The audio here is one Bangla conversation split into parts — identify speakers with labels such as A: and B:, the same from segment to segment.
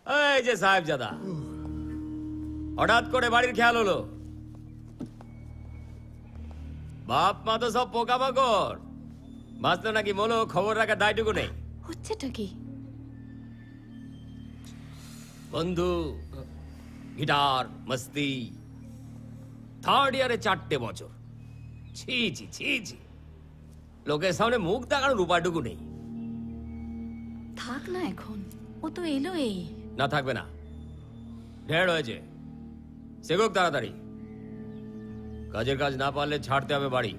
A: এই যে সাহেবজাদা, হঠাৎ করে বাড়ির খেয়াল হলো? বাপ মা তো সব পোকামাকড়, বাঁচলো নাকি মলো খবর রাখার দায়টুকু নেই।
B: হচ্ছেটা কি?
A: বন্ধু, গিটার, মস্তি, থার্ড ইয়ারে 4টে বছর। ছি ছি ছি ছি, লোকের সামনে মুখ দেখানোর উপায়টুকু নেই।
B: থাক না এখন, ও তো এলো। এই
A: না থাকবে না, ঢের হয়েছে। সেগুক তাড়াতাড়ি, কাজের কাজ না পারলে ছাড়তে হবে বাড়ি।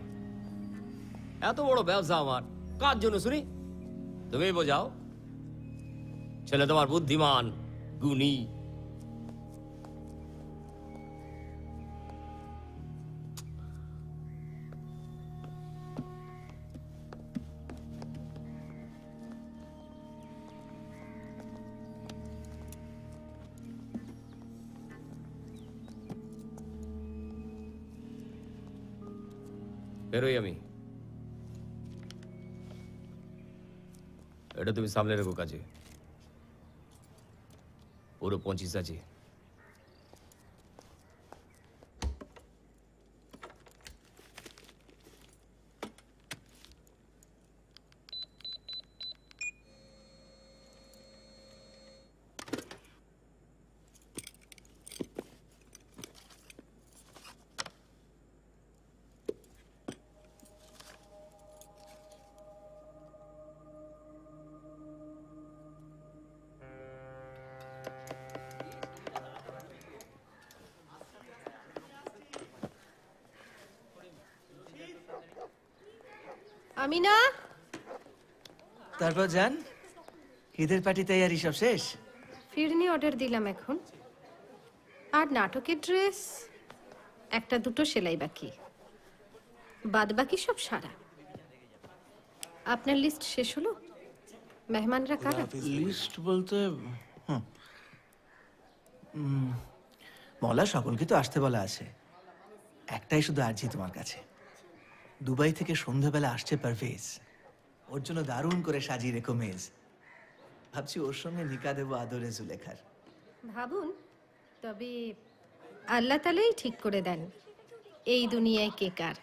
A: এত বড় ব্যবসা আমার, কার জন্য শুনি? তুমি বোঝাও। ছেলে তোমার বুদ্ধিমান, গুণী। বেরোই আমি। এটা তুমি সামনে রেখো কাজে, পুরো 25 আছে।
C: আমিনা,
D: তারপর যান, ঈদের পার্টি তৈরি সব শেষ?
C: ফিরনি অর্ডার দিলাম এখন, আর নাটকের ড্রেস একটা দুটো সেলাই বাকি, বাদ বাকি সব সারা। আপনার লিস্ট শেষ হলো? মেহমানরা কারা?
D: লিস্ট বলতে মলা সকলকে তো আসতে বলা আছে। একটাই শুধু আর্জি তোমার কাছে, দুবাই থেকে সন্ধ্যাবেলা আসছে পারভেজ। ওর জন্য দারুণ করে সাজিয়ে রেখো মেজ। ভাবছি ওর সঙ্গে নিকা দেবো আদরে জুলেখার।
C: ভাবুন, তবে আল্লাহ তালাই ঠিক করে দেন এই দুনিয়ায় কে কার।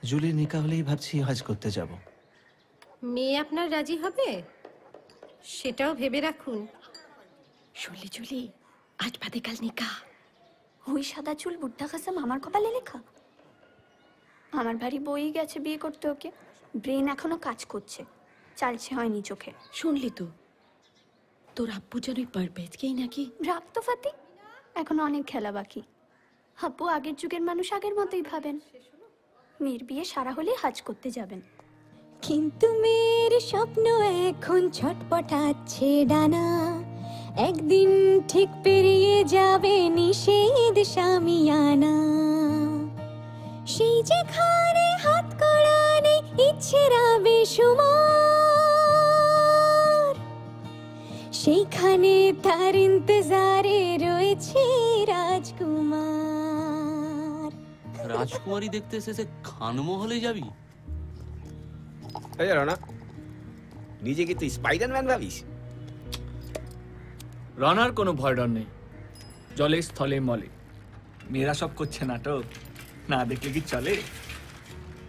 D: জুলির নিকা হলেই ভাবছি হজ করতে যাব।
C: মেয়ে আপনার রাজি হবে সেটাও ভেবে রাখুন।
B: শুনলি জুলি, আজ বাদে কাল নিকা। ওই সাদা চুল বুদ্ধা কাসম আমার কপালে লেখা। আমার বাড়ি বই গেছে বিয়ে করতে, ওকে ব্রেন এখনো কাজ করছে, চালছে হয়নি চোখে।
E: শুনলি তো, তোর আব্বু যেন পারভেজকেই নাকি।
B: রাখ তো ফাতি, এখনো অনেক খেলা বাকি। আব্বু আগের যুগের মানুষ আগের মতোই ভাবেন, মেয়ের বিয়ে সারা হলে হাজ করতে যাবেন।
F: কিন্তু মেয়ের স্বপ্ন এখন ছটপটাচ্ছে ডানা, একদিন ঠিক পেরিয়ে যাবে নিষেধ শামিয়ানা। সেই যেখানে হাত করা নেই ইচ্ছেরা বেশুমার, সেইখানে তার ইন্তজারে রয়েছে রাজকুমার।
G: রাজকুমারী দেখতে এসেছে খানমহলে যাবি?
H: রানা, নিজেকে তুই স্পাইডারম্যান ভাবিস?
I: রানার কোনো ভয় ডর নেই, জলে স্থলে মলে। মেয়েরা সব করছে নাটক, না দেখলে কি চলে?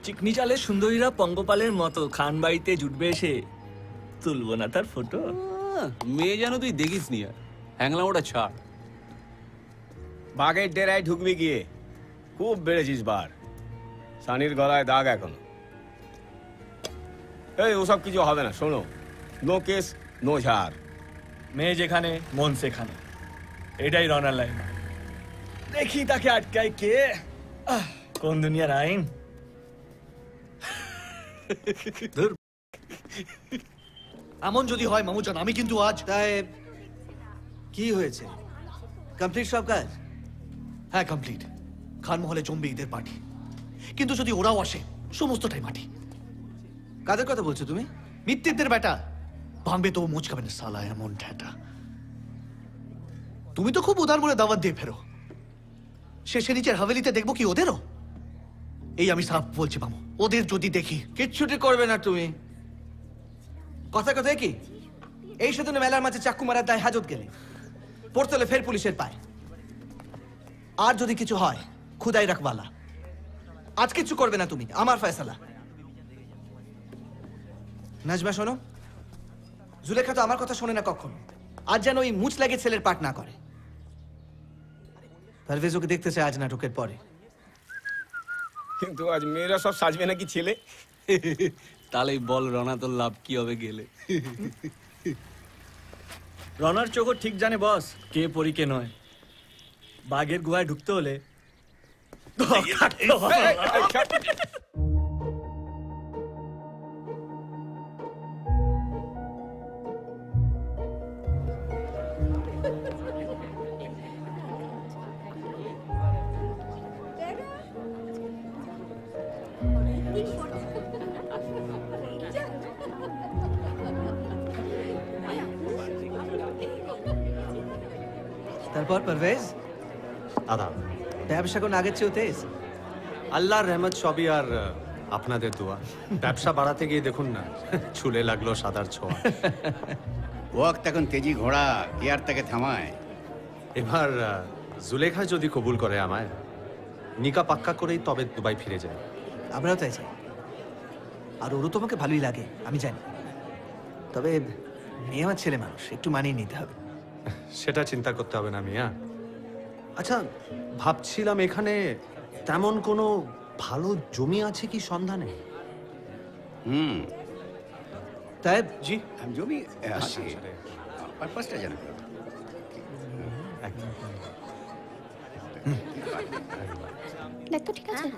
I: চিকনি চালে সুন্দরীরা পঙ্গপালের মতো খান বাড়িতে জুটবে এসে, তুলবো না তার ফটো?
G: মেয়ে যেন তুই দেখিস নি, আর হ্যাংলাম ওটা ছাড়।
H: বাঘের ডেরায় ঢুকবি গিয়ে, খুব বেড়েছিস বার। সানির গলায় দাগ এখনো। এই ওসব কিছু হবে না, শোনো, নো কেস নো ঝাড়।
I: মেয়ে যেখানে মন সেখানে, এটাই রানার লাইন। দেখি তাকে আটকায় কে, কোন দুনিয়ার আইন।
D: এমন যদি হয় মামুজান, আমি কিন্তু আজ। তাই কি হয়েছে? কমপ্লিট সব কাজ? হ্যাঁ কমপ্লিট। খানমহলে জমবে ঈদের পার্টি, কিন্তু যদি ওরাও আসে সমস্তটাই মাটি। কাদের কথা বলছো তুমি? মিত্তিরদের বেটা ভাঙবে তো মুচকাবে না সালা, এমন ঠেটা। তুমি তো খুব উদার বলে দাওয়াত দিয়ে ফেরো, শেষে নিচের হাভেলিতে দেখবো কি ওদেরও? এই আমি সাফ বলছি মামু, ওদের যদি দেখি। কিচ্ছুটি করবে না তুমি। কথা কথায় কি এই সেদিন মেলার মাঝে চাকু মারার দায় হাজত গেলে পড়তে হলে ফের পুলিশের পায়। আর যদি কিছু হয় খুদাই রাখবালা, আজ কিছু করবে না তুমি, আমার ফয়সালা। নাজমা শোনো, জুলেখা তো আমার কথা শোনে না কখনো, আজ যেন ওই মুচ লাগে ছেলের পাঠ না করে। পারভেজ ওকে দেখতে চায় আজ নাটকের পরে।
H: কিন্তু আজ মেয়েরা সব সাজবে নাকি ছেলে?
G: তাহলেই বল রনা, তোর লাভ কি হবে গেলে?
I: রনার চোখও ঠিক জানে বস কে পরি কে নয়। বাঘের গুহায় ঢুকতে হলে
D: তারপর পারভেজ
J: আদাব।
D: ব্যবসা কোন আগের চেয়েও তেজ?
J: আল্লাহর রহমত সবই আর আপনাদের দোয়া। ব্যবসা বাড়াতে গিয়ে দেখুন না চুলে লাগলো সাদার ছোঁয়া।
K: ওয়াক্ত এখন তেজি ঘোড়া, কি আর তাকে থামায়?
J: এবার জুলেখা যদি কবুল করে আমায়, নিকা পাক্কা করেই তবে দুবাই ফিরে যায়।
D: আমরাও তাই চাই। আর ওরও তোমাকে ভালোই লাগে আমি জানি, তবে মেয়ে আমার ছেলে মানুষ, একটু মানিয়ে নিতে হবে।
J: সেটা চিন্তা করতে হবে না মিয়া। আচ্ছা, ভাবছিলাম এখানে তেমন কোনো ভালো জমি আছে কি সন্ধানে?
D: তাই
J: জি,
K: জমি আছে, পারপাসটা জানা।
B: দেখ তো ঠিক আছে।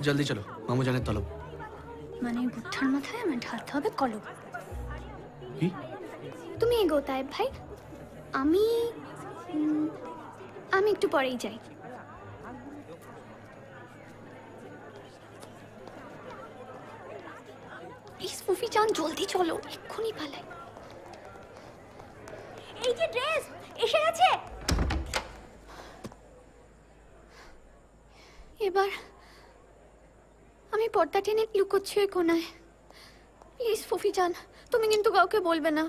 D: জলদি চলো, মামু জানের তলব।
B: মানে বুদ্ধার মাথায় আমার ঢালতে হবে কলম।
D: কি?
B: তুমি এগো তাই ভাই, আমি একটু পরেই যাই। প্লিজ ফুফি জান জলদি চলো, এক্ষুনি পালাই। এই যে ড্রেস এসে গেছে। এবার আমি পর্দা টেনে লুকোচ্ছি ওই কোনায়। প্লিজ ফুফি জান, তুমি কিন্তু কাউকে বলবে না।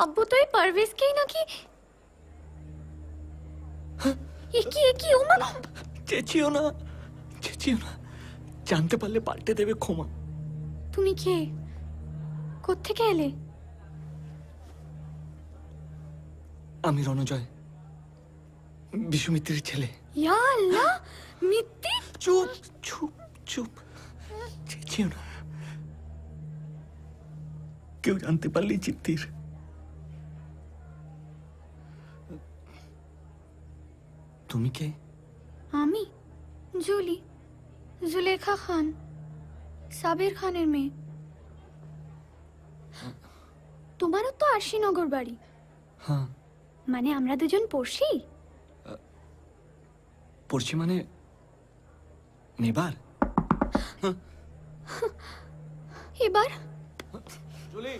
B: আব্বু তো এই পারভেজকেই নাকি। একি ও মা,
I: চেঁচিও না, চেঁচিও না, জানতে পারলে পাল্টে দেবে ক্ষমা।
B: তুমি কে, কোত্থেকে এলে?
I: আমি রণজয়, বিশ্বমিত্রের ছেলে।
B: ইয়া আল্লাহ, মিত্তি।
I: চুপ চুপ চুপ, চেঁচিও না, কেউ জানতে পারলেই চিত্তির। তুমি কে?
B: আমি জুলি, জুলেখা খান, সাবির খানের মেয়ে। তোমারও তো আরশিনগর বাড়ি।
I: হ্যাঁ।
B: মানে আমরা দুজন পড়শি?
I: পড়ছি মানে নেবার।
B: এবার
D: জুলি,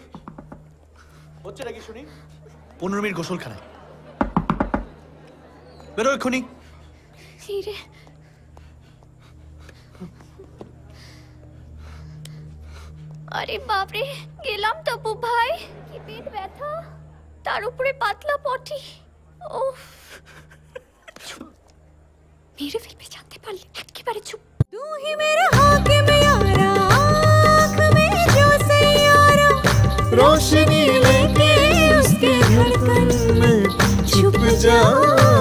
D: হচ্ছে নাকি শুনি? 15 মিনিট গোসলখানায় বেরো এক্ষুনি।
B: রে আরে বাপরে, গেলাম তপু ভাই। কি পেট ব্যথা, তার উপরে পাতলা পটি। ওহ, মেরে ফেলবে জানতে পারলে। একেবারে চুপ।
F: तू ही मेरा हाकिम यारा, आँख में जो सैयारा, रोशनी लेके उसके धड़कन में छुप जाओ।